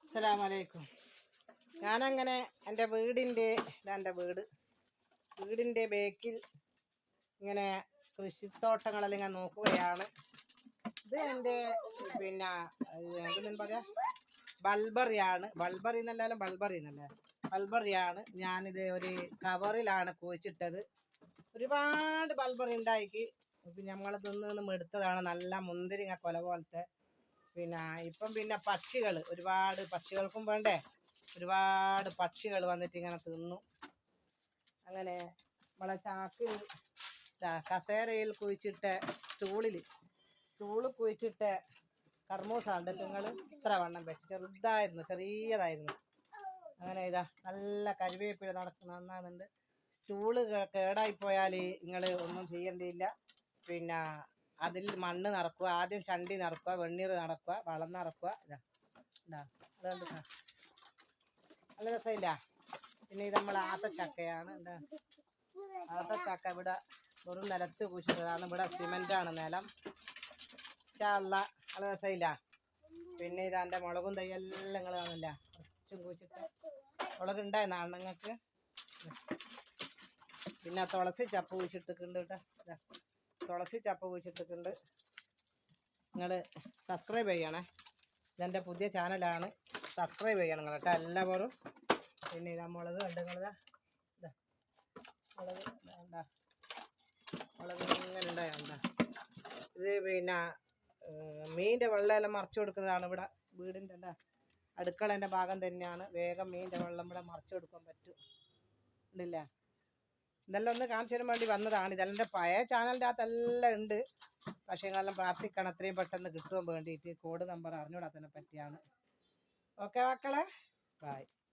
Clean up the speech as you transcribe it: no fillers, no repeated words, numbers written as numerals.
അസ്സലാമലൈക്കും. ഞാനങ്ങനെ എൻ്റെ വീടിൻ്റെ ബേക്കിൽ ഇങ്ങനെ കൃഷിത്തോട്ടങ്ങളെല്ലാം ഇങ്ങനെ നോക്കുകയാണ്. ഇത് എൻ്റെ എന്തെന്ന് പറയാ ബൾബറി എന്നല്ലേ ബൾബറിയാണ്. ഞാനിത് ഒരു കവറിലാണ് കുഴിച്ചിട്ടത്. ഒരുപാട് ബൾബറി ഉണ്ടാക്കി. പിന്നെ നമ്മൾ തിന്ന് എടുത്തതാണ്. നല്ല മുന്തിരിങ്ങ കൊല പോലത്തെ. ഇപ്പം ഒരുപാട് പക്ഷികൾക്കും വേണ്ടേ, ഒരുപാട് പക്ഷികൾ വന്നിട്ട് ഇങ്ങനെ തിന്നു. അങ്ങനെ നമ്മളെ ചാക്കിൽ കസേരയിൽ കുഴിച്ചിട്ട സ്റ്റൂള് കുഴിച്ചിട്ട കർമ്മൂസാണ്ട്. നിങ്ങൾ ഇത്ര വണ്ണം വെച്ച് ചെറിയതായിരുന്നു. അങ്ങനെ ഇതാ നല്ല കരിവേപ്പില നന്നാകുന്നുണ്ട്. സ്റ്റൂള് കേടായിപ്പോയാൽ നിങ്ങൾ ഒന്നും ചെയ്യേണ്ടിയില്ല. അതിൽ മണ്ണ് നിറക്കുക, ആദ്യം ചണ്ടി നിറക്കുക, വെണ്ണീർ നിറക്കുക, വളം നിറക്കുക. അതുകൊണ്ട് നല്ല രസമില്ല. പിന്നെ ഇത് നമ്മൾ ആത്തച്ചക്കയാണ്. ആത്തച്ചക്ക ഇവിടെ വെറും നിലത്ത് കുഴിച്ചിട്ടതാണ്. ഇവിടെ സിമെൻ്റാണ് നിലം. നല്ല രസമില്ല. പിന്നെ ഇതെൻ്റെ മുളകും തൈയെല്ലാം നിങ്ങൾ കാണില്ല, കുറച്ചും കുഴിച്ചിട്ട് മുളകുണ്ടായിരുന്നു അണ്ണങ്ങൾക്ക്. പിന്നെ തുളസി ചപ്പ് കുഴിച്ചിട്ടിട്ടുണ്ട് കേട്ടോ. തുളസി ചപ്പ് കുഴിച്ചിട്ടിട്ടുണ്ട്. നിങ്ങൾ സബ്സ്ക്രൈബ് ചെയ്യണേ. ഇതെൻ്റെ പുതിയ ചാനലാണ്. സബ്സ്ക്രൈബ് ചെയ്യണം നിങ്ങൾ കേട്ടോ എല്ലാവരും. പിന്നെ ഇതാ മുളക് കണ്ട് നിങ്ങളിതാ മുളക് ഇങ്ങനെ ഉണ്ടായാ. ഇത് മീനിൻ്റെ വെള്ളമെല്ലാം മറിച്ച് കൊടുക്കുന്നതാണ്. ഇവിടെ വീടിൻ്റെ അടുക്കളേൻ്റെ ഭാഗം തന്നെയാണ്. വേഗം മീനിൻ്റെ വെള്ളം ഇവിടെ മറിച്ച് കൊടുക്കാൻ പറ്റും. ഇല്ല, ഇതെല്ലാം ഒന്ന് കാണിച്ചു തരാൻ വേണ്ടി വന്നതാണ്. ഇതെല്ലാം പഴയ ചാനലിൻ്റെ അകത്തെല്ലാം ഉണ്ട്. പക്ഷേ എല്ലാം പ്രാർത്ഥിക്കണം എത്രയും പെട്ടെന്ന് കിട്ടുവാൻ വേണ്ടിയിട്ട്. കോഡ് നമ്പർ അറിഞ്ഞൂടാത്തതിനെ പറ്റിയാണ്. ഓക്കെ മക്കളെ, ബൈ.